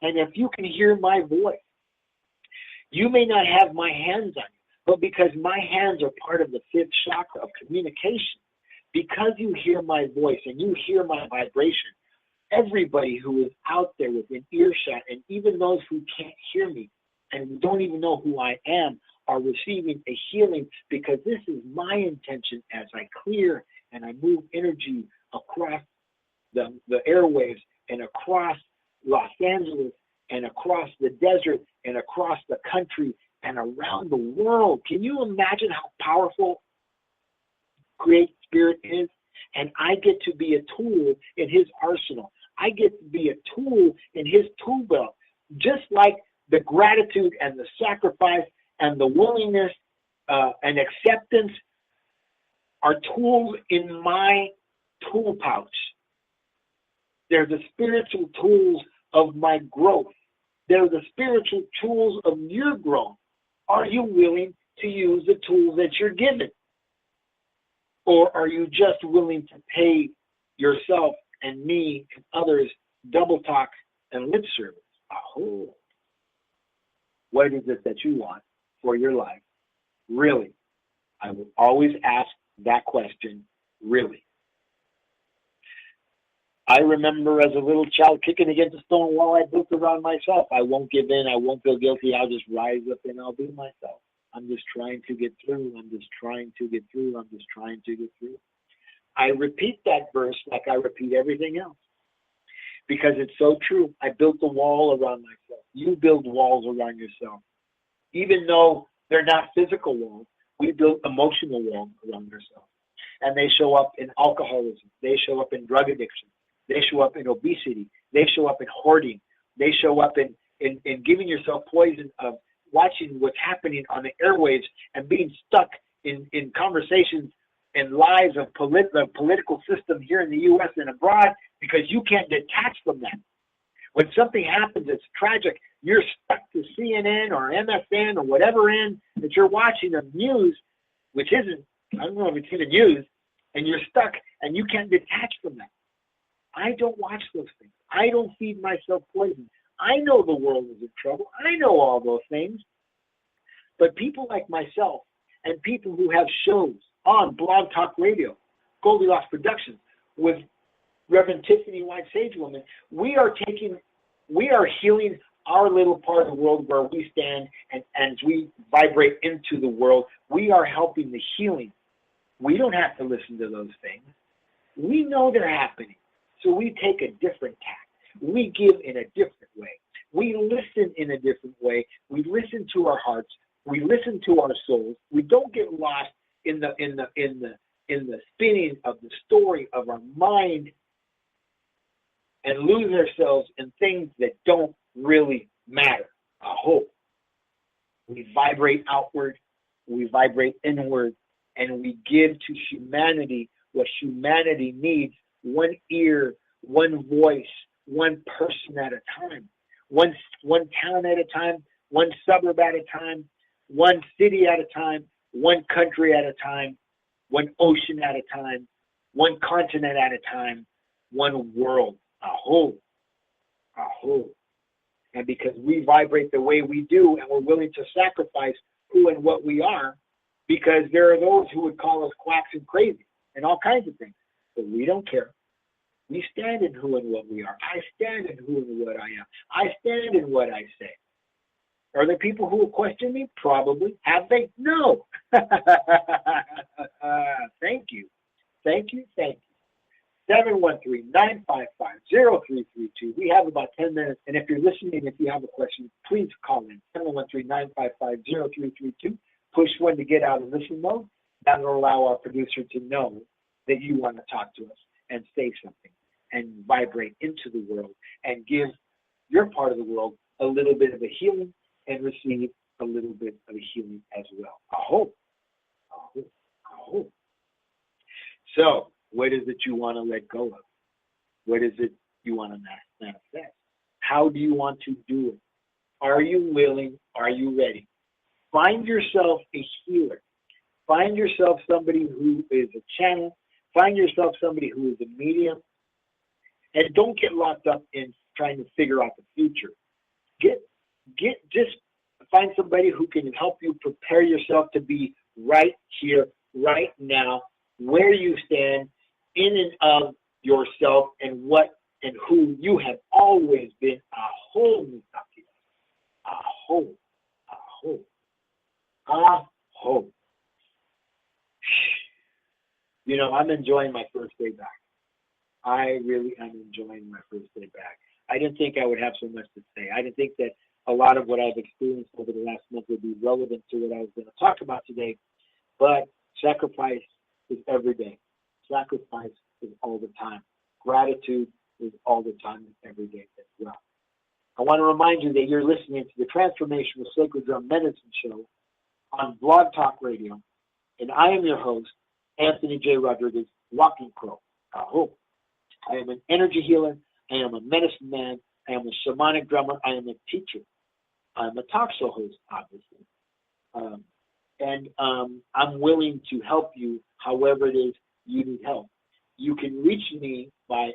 Speaker 3: And if you can hear my voice, you may not have my hands on you, but because my hands are part of the fifth chakra of communication, because you hear my voice and you hear my vibration, everybody who is out there within earshot, and even those who can't hear me and don't even know who I am, are receiving a healing, because this is my intention as I clear and I move energy across the airwaves and across Los Angeles and across the desert and across the country and around the world. Can you imagine how powerful Great Spirit is? And I get to be a tool in his arsenal. I get to be a tool in his tool belt, just like the gratitude and the sacrifice and the willingness and acceptance are tools in my tool pouch. They're the spiritual tools of my growth. They're the spiritual tools of your growth. Are you willing to use the tools that you're given? Or are you just willing to pay yourself and me and others double talk and lip service? Oh, what is it that you want for your life? Really? I will always ask that question, really. I remember as a little child kicking against a stone wall I built around myself. I won't give in. I won't feel guilty. I'll just rise up and I'll be myself. I'm just trying to get through. I'm just trying to get through. I'm just trying to get through. I repeat that verse like I repeat everything else, because it's so true. I built a wall around myself. You build walls around yourself. Even though they're not physical walls, we build emotional walls around ourselves. And they show up in alcoholism. They show up in drug addiction. They show up in obesity. They show up in hoarding. They show up in giving yourself poison of watching what's happening on the airwaves and being stuck in conversations and lies of the political system here in the U.S. and abroad, because you can't detach from that. When something happens that's tragic, you're stuck to CNN or MSN or whatever that you're watching the news, which isn't, I don't know if it's even news, and you're stuck and you can't detach from that. I don't watch those things. I don't feed myself poison. I know the world is in trouble. I know all those things. But people like myself and people who have shows on Blog Talk Radio, Goldilocks Productions, with Reverend Tiffany White Sage Woman, we are healing our little part of the world where we stand, and as we vibrate into the world, we are helping the healing. We don't have to listen to those things. We know they're happening. So we take a different tack. We give in a different way. We listen in a different way. We listen to our hearts. We listen to our souls. We don't get lost in the spinning of the story of our mind and lose ourselves in things that don't really matter. I hope. We vibrate outward, we vibrate inward, and we give to humanity what humanity needs, one ear, one voice, one person at a time, one town at a time, one suburb at a time, one city at a time, one country at a time, one ocean at a time, one continent at a time, one world, a whole. And because we vibrate the way we do, and we're willing to sacrifice who and what we are, because there are those who would call us quacks and crazy. and all kinds of things. But we don't care. We stand in who and what we are. I stand in who and what I am. I stand in what I say. Are there people who will question me? Probably. Have they? No. Thank you. Thank you. Thank you. 713-955-0332. We have about 10 minutes. And if you're listening, if you have a question, please call in. 713-955-0332. Push 1 to get out of listen mode. That will allow our producer to know that you want to talk to us and say something and vibrate into the world and give your part of the world a little bit of a healing and receive a little bit of a healing as well. I hope. So, what is it you want to let go of? What is it you want to manifest? How do you want to do it? Are you willing? Are you ready? Find yourself a healer. Find yourself somebody who is a channel. Find yourself somebody who is a medium. And don't get locked up in trying to figure out the future. Just find somebody who can help you prepare yourself to be right here, right now, where you stand, in and of yourself and what and who you have always been. A whole. You know, I'm enjoying my first day back. I really am enjoying my first day back. I didn't think I would have so much to say. I didn't think that a lot of what I've experienced over the last month would be relevant to what I was going to talk about today. But sacrifice is every day. Sacrifice is all the time. Gratitude is all the time and every day as well. I want to remind you that you're listening to the Transformational Sacred Drum Medicine Show on Blog Talk Radio. And I am your host, Anthony J. Rodriguez, Walking Crow. I am an energy healer. I am a medicine man. I am a shamanic drummer. I am a teacher. I'm a talk show host, obviously. I'm willing to help you however it is you need help. You can reach me by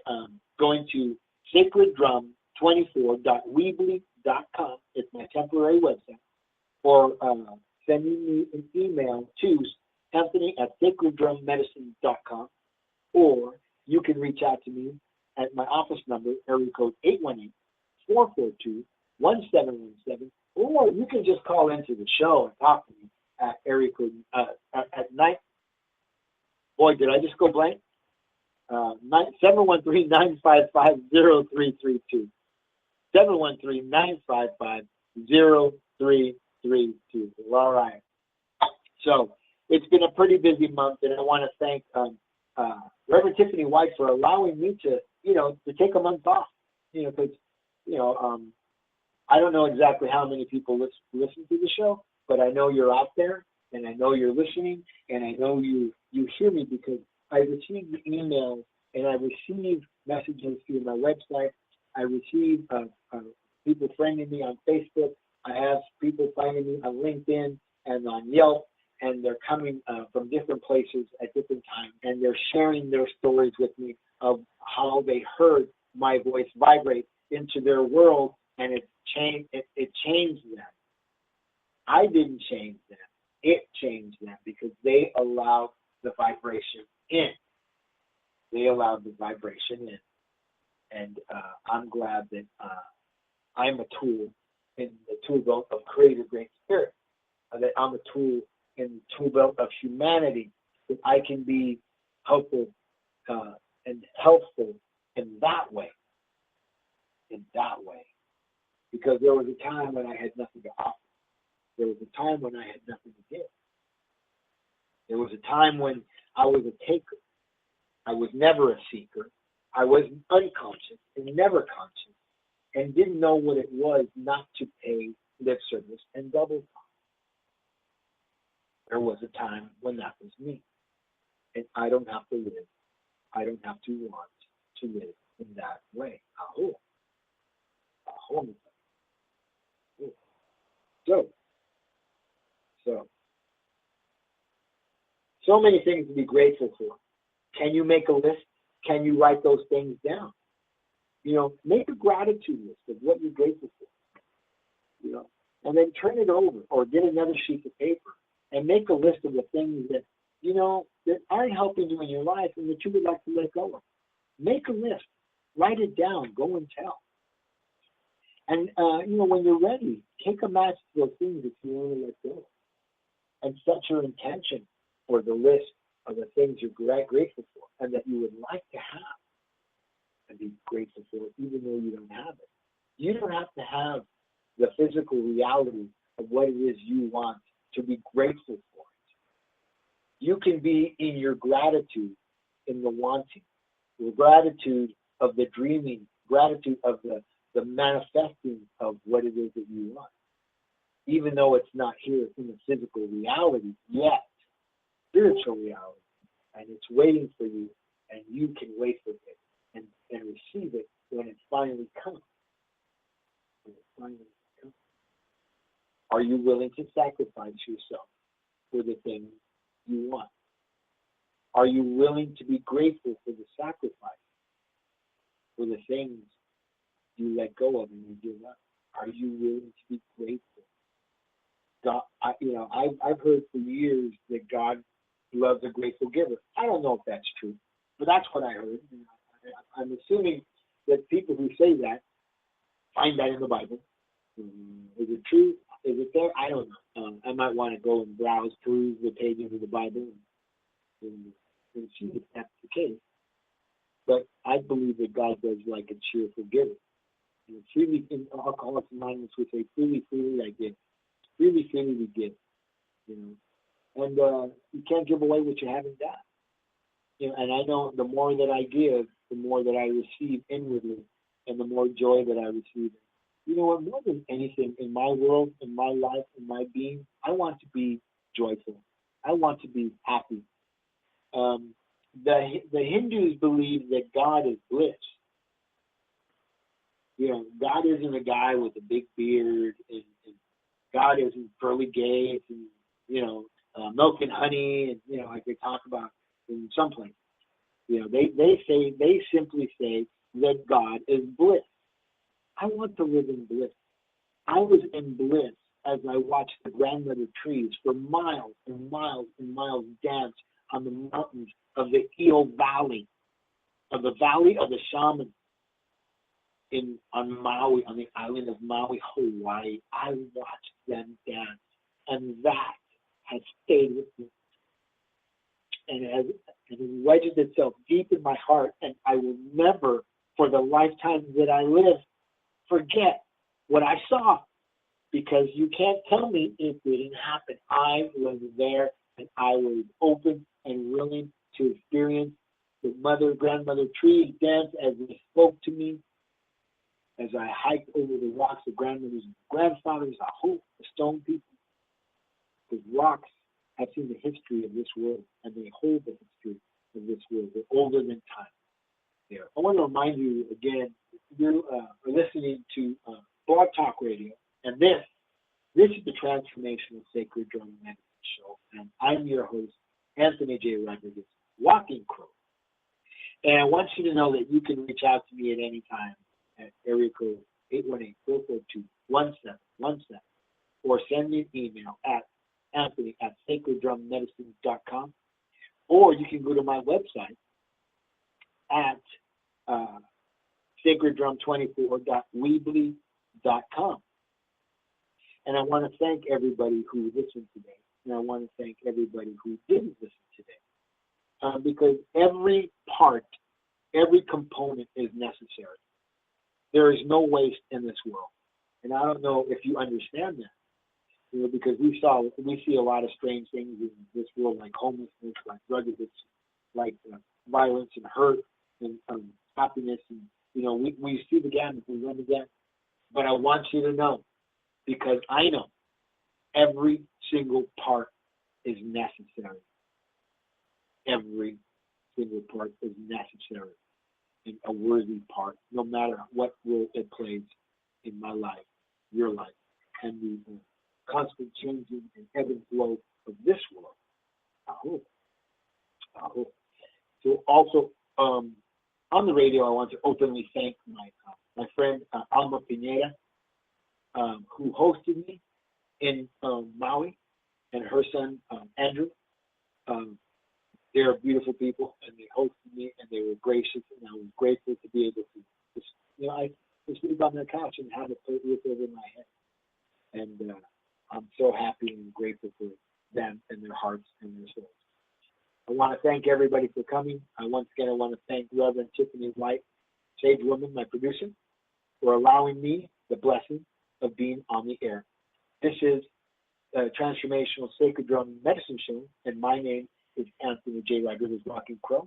Speaker 3: going to sacreddrum24.weebly.com. It's my temporary website. Or sending me an email to Anthony@sacreddrummedicine.com. Or you can reach out to me at my office number, area code 818-442-1717. Or you can just call into the show and talk to me at area code at night. Boy, did I just go blank? 713-955-0332. 713-955-0332. All right. So it's been a pretty busy month, and I want to thank Reverend Tiffany White for allowing me to take a month off. Because I don't know exactly how many people listen to the show, but I know you're out there, and I know you're listening, and I know you hear me because I receive emails and I receive messages through my website. I receive people friending me on Facebook. I have people finding me on LinkedIn and on Yelp, and they're coming from different places at different times, and they're sharing their stories with me of how they heard my voice vibrate into their world, and it changed them. I didn't change them. It changed them because they allowed the vibration in. They allowed the vibration in. And I'm glad that I'm a tool in the tool belt of Creator Great Spirit. That I'm a tool in the tool belt of humanity, that I can be helpful and helpful in that way. Because there was a time when I had nothing to offer. There was a time when I had nothing to give. There was a time when I was a taker. I was never a seeker. I was unconscious and never conscious and didn't know what it was not to pay lip service and double time. There was a time when that was me. And I don't have to live. I don't have to want to live in that way. So many things to be grateful for. Can you make a list? Can you write those things down? Make a gratitude list of what you're grateful for. And then turn it over or get another sheet of paper and make a list of the things that that aren't helping you in your life and that you would like to let go of. Make a list. Write it down. Go and tell. And, when you're ready, take a match to those things that you want to let go of. And set your intention for the list of the things you're grateful for and that you would like to have and be grateful for, even though you don't have it. You don't have to have the physical reality of what it is you want to be grateful for it. You can be in your gratitude, in the wanting, the gratitude of the dreaming, gratitude of the manifesting of what it is that you want. Even though it's not here in the physical reality yet, spiritual reality, and it's waiting for you, and you can wait for it and receive it when it finally comes. Are you willing to sacrifice yourself for the things you want? Are you willing to be grateful for the sacrifice, for the things you let go of and you give up? Are you willing to be grateful? God, I've heard for years that God loves a grateful giver. I don't know if that's true, but that's what I heard. I'm assuming that people who say that find that in the Bible. Is it true? Is it there? I don't know. I might want to go and browse through the pages of the Bible and see if that's the case. But I believe that God does like a cheerful giver. And freely, in Alcoholics Anonymous would say, freely I give. Freely we give. And you can't give away what you haven't got. And I know the more that I give, the more that I receive inwardly, and the more joy that I receive. You know what? More than anything in my world, in my life, in my being, I want to be joyful. I want to be happy. The Hindus believe that God is bliss. God isn't a guy with a big beard, and God isn't pearly gates and milk and honey, and like they talk about in some places. They simply say that God is bliss. I want to live in bliss. I was in bliss as I watched the grandmother trees for miles and miles and miles dance on the mountains of the Eel Valley, of the Valley of the Shaman on Maui, on the island of Maui, Hawaii. I watched them dance, and that has stayed with me. And it wedges itself deep in my heart, and I will never, for the lifetime that I live, forget what I saw, because you can't tell me it didn't happen. I was there, and I was open and willing to experience the grandmother trees dance as they spoke to me, as I hiked over the rocks, the grandmothers and grandfathers, the stone people. The rocks have seen the history of this world, and they hold the history of this world. They're older than time. There. I want to remind you again, you are listening to Blog Talk Radio, and this is the Transformational Sacred Drum Medicine Show, and I'm your host, Anthony J. Rodriguez, Walking Crow. And I want you to know that you can reach out to me at any time at area code 818-442-1717, or send me an email at anthony@sacreddrummedicine.com, or you can go to my website at sacreddrum24.weebly.com. And I want to thank everybody who listened today, and I want to thank everybody who didn't listen today, because every part, every component is necessary. There is no waste in this world, and I don't know if you understand that. Because we see a lot of strange things in this world, like homelessness, like drug addiction, like violence and hurt and happiness, and we see the gamut, we run the gamut. But I want you to know, because I know every single part is necessary. Every single part is necessary, and a worthy part, no matter what role it plays in my life, your life, and the constant changing and ebb and flow of this world. I hope. So also, on the radio, I want to openly thank my friend Alma Pineda, who hosted me in Maui, and her son Andrew. They're beautiful people, and they hosted me, and they were gracious, and I was grateful to be able to, I sleep on their couch and have a roof over my head. And I'm so happy and grateful for them and their hearts and their souls. I want to thank everybody for coming. Once again, I want to thank Reverend Tiffany White, Sage Woman, my producer, for allowing me the blessing of being on the air. This is a Transformational Sacred Drum Medicine Show, and my name is Anthony J. Rodriguez Rocking Crow.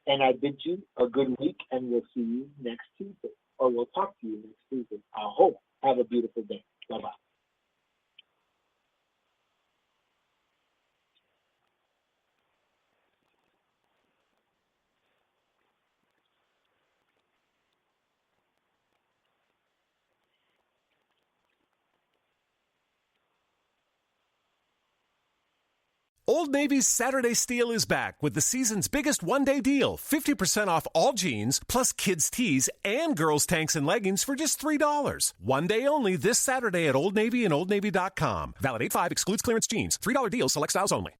Speaker 3: And I bid you a good week, and we'll see you next Tuesday, or we'll talk to you next Tuesday. I hope. Have a beautiful day. Bye-bye.
Speaker 4: Old Navy's Saturday Steal is back with the season's biggest one-day deal. 50% off all jeans, plus kids' tees and girls' tanks and leggings for just $3. One day only this Saturday at Old Navy and OldNavy.com. Valid 8/5, excludes clearance jeans. $3 deal, select styles only.